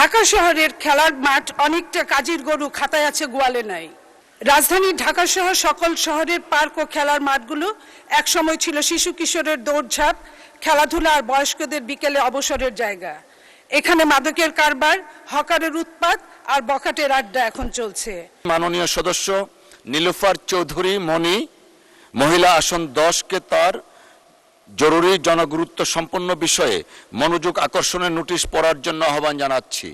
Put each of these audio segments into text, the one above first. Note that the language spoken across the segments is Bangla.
ঢাকা শহরের খেলার মাঠ অনেকটা কাজের গরু, খাতায় আছে গোয়ালে নাই। রাজধানী ঢাকা সহ সকল শহরের পার্ক ও খেলার মাঠগুলো একসময় ছিল শিশু কিশোরের দৌড়ঝাঁপ, খেলাধুলা আর বয়স্কদের বিকেলে অবসরের জায়গা। এখানে মাদকের কারবার, হকারের উৎপাত আর বখাটের আড্ডা এখন চলছে। মাননীয় সদস্য নীলুফার চৌধুরী মনি মহিলা আসন 10-কে তার জরুরি জনগুরুত্ব সম্পন্ন বিষয়ে মনোযোগ আকর্ষণের নোটিশ পড়ার জন্য আহ্বান জানাচ্ছি।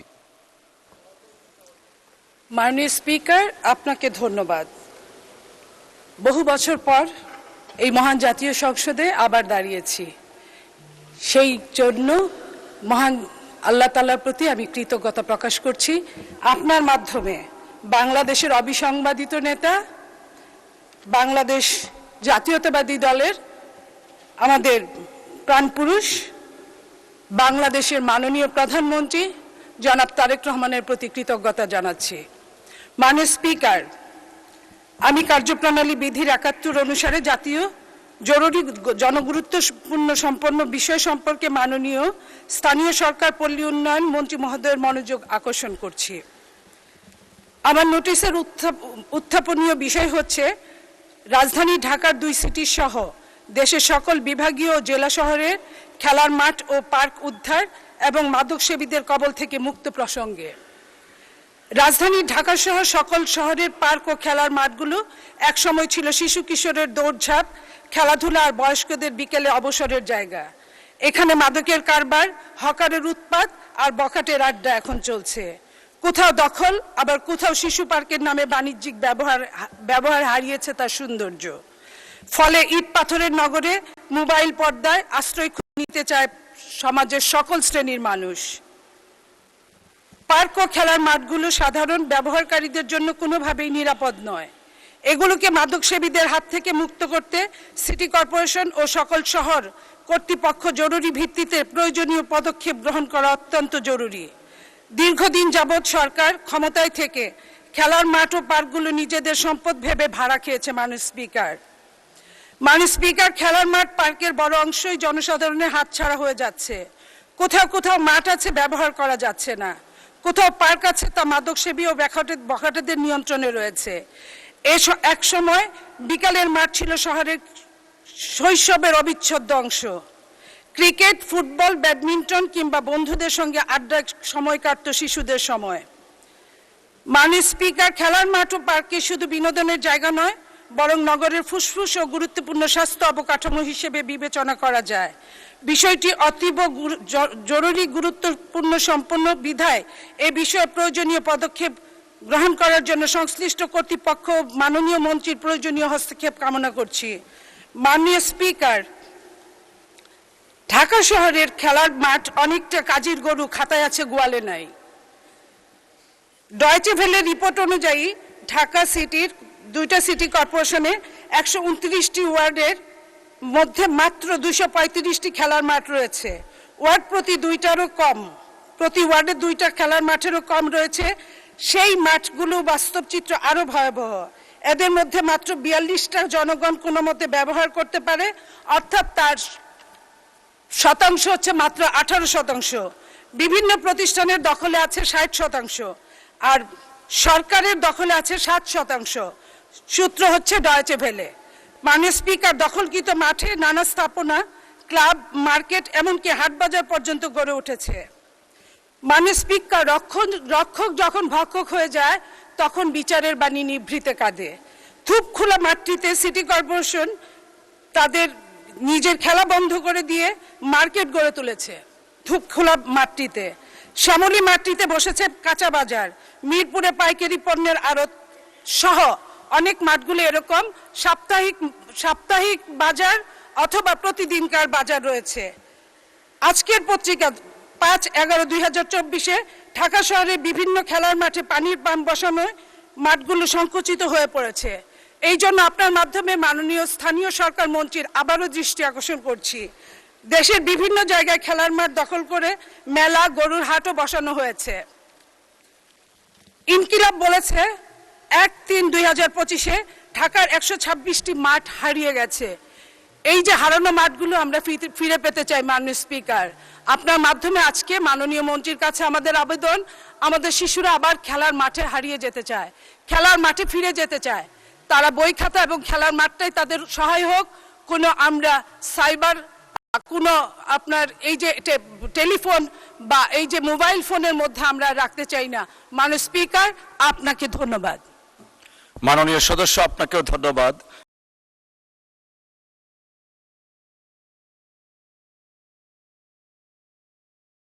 মাননীয় স্পিকার, আপনাকে ধন্যবাদ। বহু বছর পর এই মহান জাতীয় সংসদে আবার দাঁড়িয়েছি। সেই জন্য মহান আল্লাহ তাআলার প্রতি আমি কৃতজ্ঞতা প্রকাশ করছি। আপনার মাধ্যমে বাংলাদেশের অবিসংবাদিত নেতা, বাংলাদেশ জাতীয়তাবাদী দলের আমাদের প্রাণপুরুষ, বাংলাদেশের মাননীয় প্রধানমন্ত্রী জনাব তারেক রহমানের প্রতি কৃতজ্ঞতা জানাচ্ছি। মাননীয় স্পিকার, আমি কার্যপ্রণালী বিধির 71 অনুসারে জাতীয় জরুরি জনগুরুত্বপূর্ণ সম্পন্ন বিষয় সম্পর্কে মাননীয় স্থানীয় সরকার পল্লী উন্নয়ন মন্ত্রী মহোদয়ের মনোযোগ আকর্ষণ করছি। আমার নোটিশের উত্থাপনীয় বিষয় হচ্ছে রাজধানী ঢাকার 2 সিটি সহ দেশের সকল বিভাগীয় ও জেলা শহরের খেলার মাঠ ও পার্ক উদ্ধার এবং মাদকসেবীদের কবল থেকে মুক্ত প্রসঙ্গে। রাজধানী ঢাকা সহ সকল শহরের পার্ক ও খেলার মাঠগুলো একসময় ছিল শিশু কিশোরের দৌড়ঝাঁপ, খেলাধুলা আর বয়স্কদের বিকেলে অবসরের জায়গা। এখানে মাদকের কারবার, হকারের উৎপাত আর বখাটের আড্ডা এখন চলছে। কোথাও দখল, আবার কোথাও শিশু পার্কের নামে বাণিজ্যিক ব্যবহার হারিয়েছে তার সৌন্দর্য। ফলে ইট পাথরের নগরে মোবাইল পর্দায় আশ্রয় নিতে চায় সমাজের সকল শ্রেণীর মানুষ। পার্ক ও খেলার মাঠগুলো সাধারণ ব্যবহারকারীদের জন্য কোনোভাবেই নিরাপদ নয়। এগুলোকে মাদকসেবীদের হাত থেকে মুক্ত করতে সিটি কর্পোরেশন ও সকল শহর কর্তৃপক্ষ জরুরি ভিত্তিতে প্রয়োজনীয় পদক্ষেপ গ্রহণ করা অত্যন্ত জরুরি। দীর্ঘদিন যাবৎ সরকার ক্ষমতায় থেকে খেলার মাঠ ও পার্কগুলো নিজেদের সম্পদ ভেবে ভাড়া খেয়েছে। মাননীয় স্পিকার, খেলার মাঠ পার্কের বড় অংশই জনসাধারণের হাতছাড়া হয়ে যাচ্ছে। কোথাও কোথাও মাঠ আছে, ব্যবহার করা যাচ্ছে না। কোথাও পার্ক আছে, তা মাদকসেবী ও বখাটেদের নিয়ন্ত্রণে রয়েছে। এক সময় বিকালের মাঠ ছিল শহরের শৈশবের অবিচ্ছেদ্য অংশ। ক্রিকেট, ফুটবল, ব্যাডমিন্টন কিংবা বন্ধুদের সঙ্গে আড্ডায় সময় কাটত শিশুদের সময়। মাননীয় স্পিকার, খেলার মাঠ ও পার্ককে শুধু বিনোদনের জায়গা নয়, বরং নগরের ফুসফুস ও গুরুত্বপূর্ণ স্বাস্থ্য অবকাঠামো হিসেবে বিবেচনা করা যায়। বিষয়টি অতীব জরুরি গুরুত্বপূর্ণ সম্পন্ন বিধায় এ বিষয়ে প্রয়োজনীয় পদক্ষেপ গ্রহণ করার জন্য সংশ্লিষ্ট কর্তৃপক্ষ মাননীয় মন্ত্রীর প্রয়োজনীয় হস্তক্ষেপ কামনা করছি। মাননীয় স্পিকার, ঢাকা শহরের খেলার মাঠ অনেকটা কাজের গরু, খাতায় আছে গোয়ালে নাই। ডয়েচে ভেলের রিপোর্ট অনুযায়ী ঢাকা সিটির 2টা সিটি কর্পোরেশনে 129টি ওয়ার্ডের মধ্যে মাত্র 235টি খেলার মাঠ রয়েছে। ওয়ার্ড প্রতি 2টারও কম, প্রতি ওয়ার্ডে 2টা খেলার মাঠেরও কম রয়েছে। সেই মাঠগুলো বাস্তব চিত্র আরো ভয়াবহ। এদের মধ্যে মাত্র 42টা জনগণ কোনো মতে ব্যবহার করতে পারে, অর্থাৎ তার শতাংশ হচ্ছে মাত্র 18%। বিভিন্ন প্রতিষ্ঠানের দখলে আছে 60%, আর সরকারের দখলে আছে 7%। সূত্র হচ্ছে ডয়েচে ভেলে। মাননীয় স্পিকার, দখলকৃত মাঠে নানা স্থাপনা, ক্লাব, মার্কেট, এমনকি হাটবাজার পর্যন্ত গড়ে উঠেছে। মাননীয় স্পিকার, রক্ষক যখন ভক্ষক হয়ে যায়, তখন বিচারের বাণী নিভৃতে কাঁদে। থুপ খোলা মাঠটিতে সিটি কর্পোরেশন তাদের নিজের খেলা বন্ধ করে দিয়ে মার্কেট গড়ে তুলেছে। থুপ খোলা মাঠটিতে, শ্যামলী মাঠটিতে বসেছে কাঁচা বাজার, মিরপুরে পাইকারি পণ্যের আড়ত সহ অনেক মাঠগুলো এরকম সাপ্তাহিক বাজার অথবা প্রতিদিনকার বাজার রয়েছে। আজকের পত্রিকা 5/11/2024 ঢাকা শহরের বিভিন্ন খেলার মাঠে পানির পাম্প বসানো মাঠগুলো সংকুচিত হয়ে পড়েছে। এই জন্য আপনার মাধ্যমে মাননীয় স্থানীয় সরকার মন্ত্রীর আবারও দৃষ্টি আকর্ষণ করছি। দেশের বিভিন্ন জায়গায় খেলার মাঠ দখল করে মেলা, গরুর হাটও বসানো হয়েছে। ইনকিলাব বলেছে 1/3/2025 ঢাকার 126টি মাঠ হারিয়ে গেছে। এই যে হারানো মাঠগুলো আমরা ফিরে পেতে চাই মাননীয় স্পিকার। আপনার মাধ্যমে আজকে মাননীয় মন্ত্রীর কাছে আমাদের আবেদন, আমাদের শিশুরা আবার খেলার মাঠে হারিয়ে যেতে চায়, খেলার মাঠে ফিরে যেতে চায়। তারা বই খাতা এবং খেলার মাঠটাই তাদের সহায় হোক। কোনো আমরা সাইবার কোনো আপনার এই যে টেলিফোন বা এই যে মোবাইল ফোনের মধ্যে আমরা রাখতে চাই না। মাননীয় স্পিকার, আপনাকে ধন্যবাদ। মাননীয় সদস্য, আপনাকেও ধন্যবাদ।